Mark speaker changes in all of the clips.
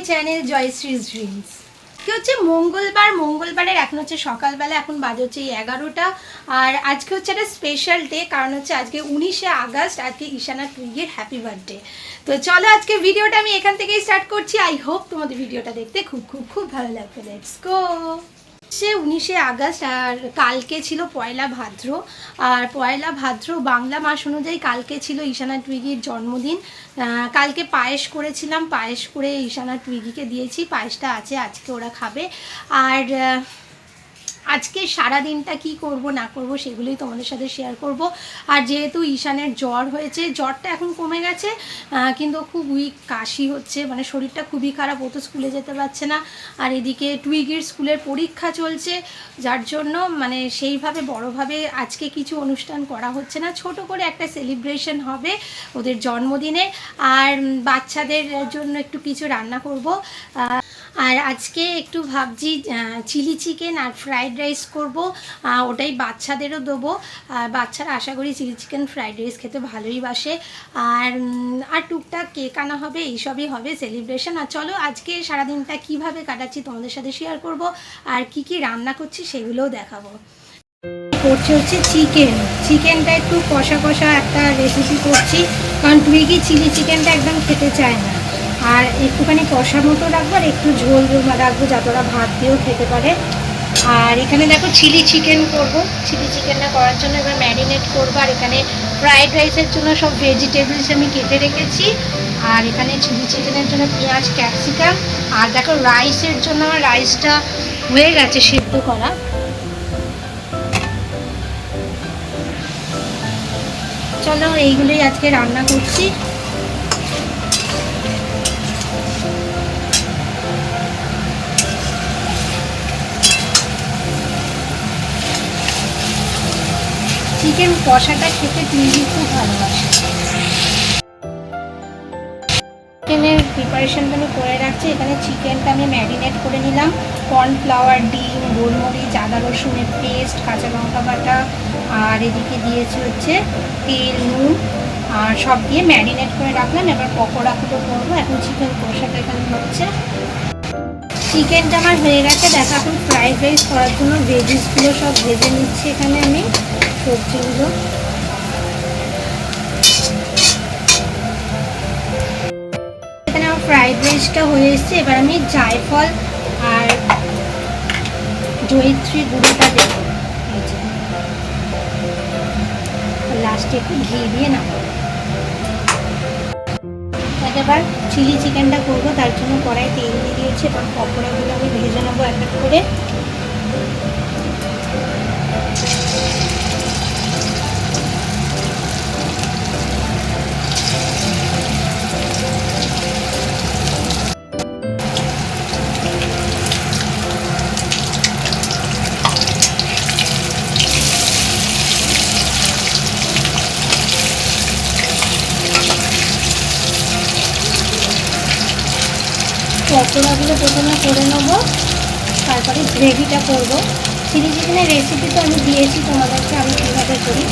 Speaker 1: Channel জয়শ্রীজ dreams. কি হচ্ছে মঙ্গলবারের এখন হচ্ছে সকালবেলা, এখন বাজে হচ্ছে 11টা। আর আজকে হচ্ছে একটা স্পেশাল ডে, কারণ হচ্ছে আজকে 19শে আগস্ট, আজকে ঈশানা টুইগের হ্যাপি বার্থডে। তো চলো আজকে ভিডিওটা আমি এখান থেকেই স্টার্ট করছি। আই হোপ তোমাদের ভিডিওটা দেখতে খুব খুব খুব ভালো লাগবে। Let's go. সে 19শে আগস্ট আর কালকে ছিল পয়লা ভাদ্র। আর পয়লা ভাদ্র বাংলা মাস অনুযায়ী কালকে ছিল ঈশানা টুইগির জন্মদিন। কালকে পায়েস করেছিলাম, পায়েস করে ঈশানা টুইগিকে দিয়েছি, পায়েসটা আছে, আজকে ওরা খাবে। আর আজকে সারা দিনটা কি করব না করব সেগুলোই তোমাদের সাথে শেয়ার করব। আর যেহেতু ঈশানের জ্বর হয়েছে, জ্বরটা এখন কমে গেছে, কিন্তু খুব উইক, কাশি হচ্ছে, মানে শরীরটা খুবই খারাপ, ও তো স্কুলে যেতে পারছে না। আর এদিকে টুইগির স্কুলের পরীক্ষা চলছে, যার জন্য মানে সেইভাবে বড়োভাবে আজকে কিছু অনুষ্ঠান করা হচ্ছে না। ছোট করে একটা সেলিব্রেশন হবে ওদের জন্মদিনে, আর বাচ্চাদের জন্য একটু কিছু রান্না করব। আর আজকে একটু ভাবছি চিলি চিকেন আর ফ্রাইড রাইস করবো, ওটাই বাচ্চাদেরও দেবো। আর বাচ্চারা আশা করি চিলি চিকেন ফ্রাইড রাইস খেতে ভালোই বাসে। আর টুকটাক কেক আনা হবে, এইসবই হবে সেলিব্রেশন। আর চলো আজকে সারাদিনটা কিভাবে কাটাচ্ছি তোমাদের সাথে শেয়ার করব, আর কি কি রান্না করছি সেগুলোও দেখাবো। করছি হচ্ছে চিকেনটা একটু কষা কষা একটা রেসিপি করছি, কারণ টুইগি চিলি চিকেনটা একদম খেতে চায় না। আর একটুখানি কষা মতো রাখবো, আর একটু ঝোল রাখবো যাতে ওরা ভাত দিয়েও খেতে পারে। আর এখানে দেখো চিলি চিকেন করবো, চিলি চিকেনটা করার জন্য এবার ম্যারিনেট করবো। আর এখানে ফ্রাইড রাইসের জন্য সব ভেজিটেবলস আমি কেটে রেখেছি। আর এখানে চিলি চিকেনের জন্য পেঁয়াজ, ক্যাপসিকাম। আর দেখো রাইসের জন্য আমার রাইসটা হয়ে গেছে সেদ্ধ করা। চলো এইগুলোই আজকে রান্না করছি। চিকেন কষাটা খেতে টুইগি খুব ভালোবাসে। চিকেনের প্রিপারেশনটা আমি করে রাখছি। এখানে চিকেনটা আমি ম্যারিনেট করে নিলাম, কর্নফ্লাওয়ার, ডিম, গোলমরিচ, আদা রসুনের পেস্ট, কাঁচা লঙ্কা বাটা, আর এদিকে দিয়েছি হচ্ছে তেল, নুন, আর সব দিয়ে ম্যারিনেট করে রাখলাম। এবার পকোড়াগুলো করবো। এখন চিকেন কষাটা এখানে হচ্ছে। চিকেনটা আমার হয়ে গেছে। দেখো এখন ফ্রাইড রাইস করার জন্য ভেজিসগুলো সব ভেজে নিচ্ছি। এখানে আমি সবজিগুলো এখানে আমার ফ্রাইড রাইসটা হয়ে এসছে। এবার আমি জায়ফল আর জয়িত্রী গুঁড়োটা দেবো, লাস্টে একটু ঘি দিয়ে নামাবো। এবার চিলি চিকেনটা করবো, তার জন্য কড়াই তেল দিয়ে দিয়েছি। এবার পকোড়াগুলো আমি ভেজে নেবো এক এক করে। পকোড়াগুলো প্রথমে করে নেবো, তারপরে গ্রেভিটা করবো। চিলি চিকেনের রেসিপি তো আমি দিয়েছি তোমাদেরকে, আমি কীভাবে করি।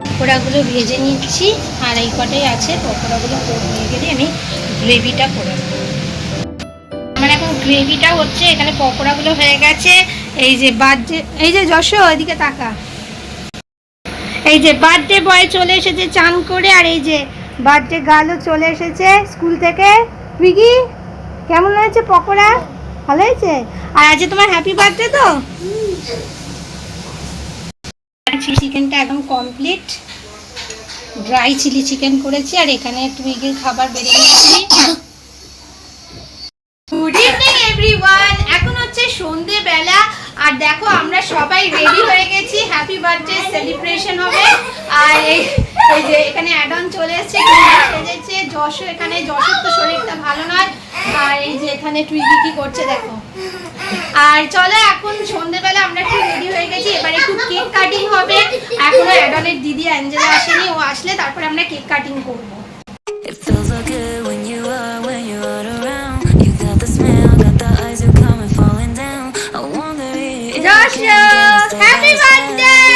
Speaker 1: পকোড়াগুলো ভেজে নিচ্ছি, আর এই কটাই আছে। পকোড়াগুলো হয়ে গেলে আমি গ্রেভিটা করে নেব। আমার এখন গ্রেভিটা হচ্ছে, এখানে পকোড়াগুলো হয়ে গেছে। এই যে যশো এদিকে তাকা, এই যে বার্থডে বয় চলে এসেছে চান করে। আর এই যে বার্থডে গার্লও চলে এসেছে স্কুল থেকে। টুইগি কেমন হয়েছে পকোড়া? ভালো হয়েছে? আর আজকে তোমার হ্যাপি বার্থডে তো। চিলি চিকেনটা একদম কমপ্লিট, ড্রাই চিলি চিকেন করেছি। আর এখানে টুইগির খাবার বেড়ে নিচ্ছি। গুড ইভিনিং এভরিওয়ান, এখন হচ্ছে সন্ধ্যেবেলা। আর দেখো আমরা সবাই রেডি হয়ে গেছি, হ্যাপি বার্থডে সেলিব্রেশন হবে। আর এই যে এখানে অ্যাডন চলে এসেছে, সেজেছে। যশো এখানে, যশোর তো শরীরটা ভালো নয়। আর এই যে এখানে টুইগি কি করছে দেখো। আর চলো এখন সন্ধ্যেবেলা আমরা একটু রেডি হয়ে গেছি, এবার একটু কেক কাটিং হবে। এখনো অ্যাডনের দিদি অ্যাঞ্জেলা আসেনি, ও আসলে তারপরে আমরা কেক কাটিং করবো। Joshua, happy birthday!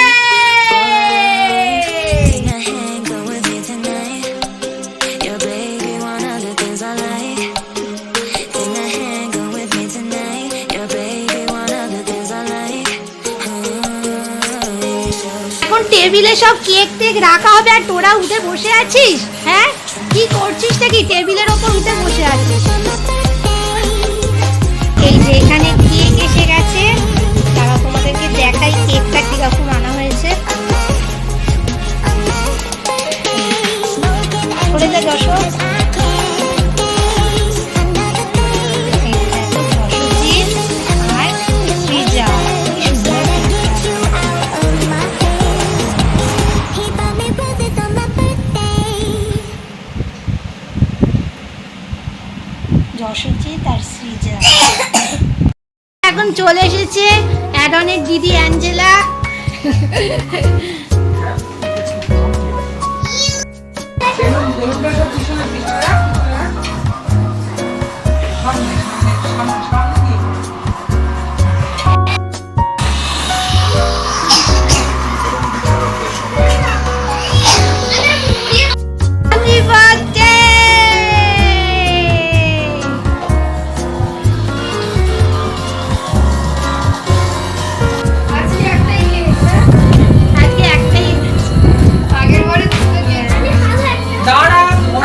Speaker 1: টেবিলে সব কেক টেক রাখা হবে আর তোরা উঠে বসে আছিস। হ্যাঁ কি করছিস নাকি টেবিলের ওপর উঠে বসে আছিস? এই যে এখানে কেক এসে গেছে, তারা তোমাদেরকে দেখাই কেকটা কিরকম আনা হয়েছে। করে যা দর্শক, যশোজিৎ আর সৃজা। এখন চলে এসেছে অ্যাডনের দিদি অ্যাঞ্জেলা।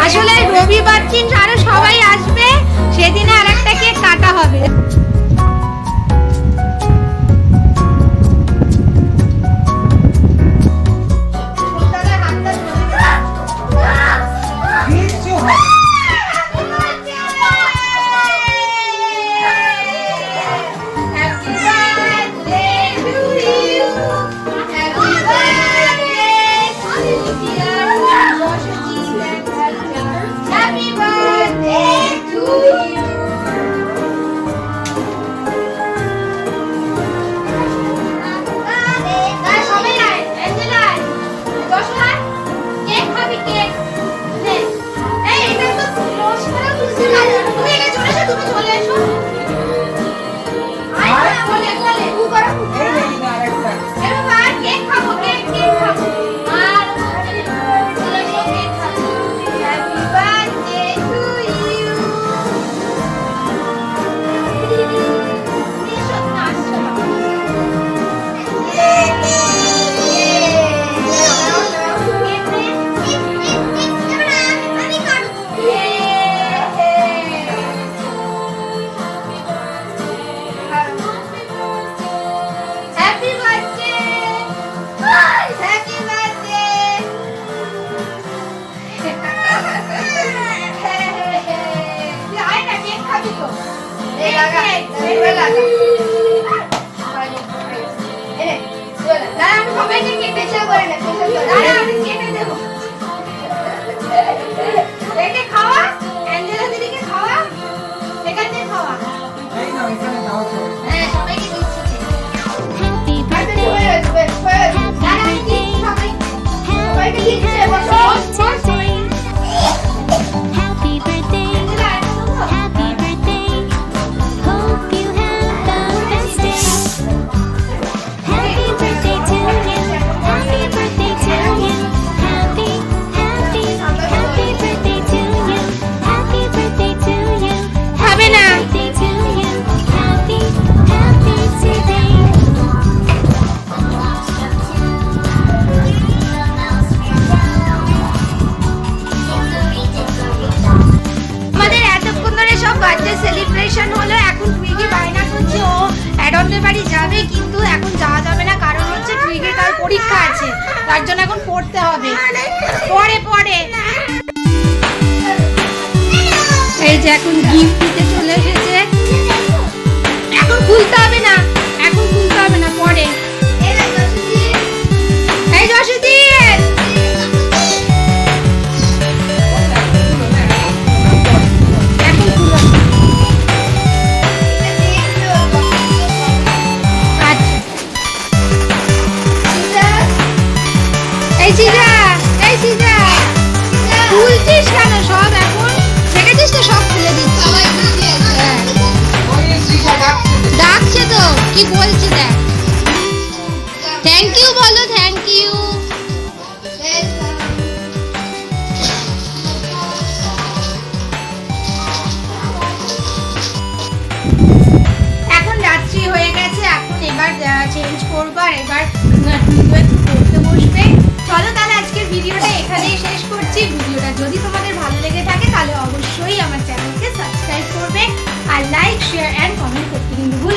Speaker 1: আসলে রবিবার দিন আরো সবাই আসবে, সেদিনে আর একটা কেক কাটা হবে। সবাইকে কেটে করে না, আমি কেটে দেবো। একে খাওয়া, অ্যাঞ্জেলা দিদিকে খাওয়া, এখান থেকে খাওয়া। হ্যাঁ সবাইকে দিচ্ছি। সবাইকে দিচ্ছে, বসো। সেলিব্রেশন হলো, এখন টুইগি বায়না করছে ও অ্যাডনের বাড়ি যাবে, কিন্তু এখন যাওয়া যাবে না, কারণ হচ্ছে টুইগির কাল পরীক্ষা আছে, তার জন্য এখন পড়তে হবে। পরে পরে এই যে এখন গিফট দিতে চলে এসেছে, এখন খুলতে হবে না, এখন খুলতে হবে না, পরে। এই যশোদী খুলছিস কেন সব? এখন দেখেছিস তো সব খুলে দিচ্ছি। ডাকছে তো, কি বলছে দেখ। থ্যাংক ইউ বলো, থ্যাংক ইউ। এখন রাত্রি হয়ে গেছে, এখন এবার চেঞ্জ করবো আর এবার পড়তে বসবে। যদি তোমাদের ভালো লেগে থাকে তাহলে অবশ্যই আমার চ্যানেলকে সাবস্ক্রাইব করবে আর লাইক শেয়ার অ্যান্ড কমেন্ট করতে কিন্তু ভুলবে না।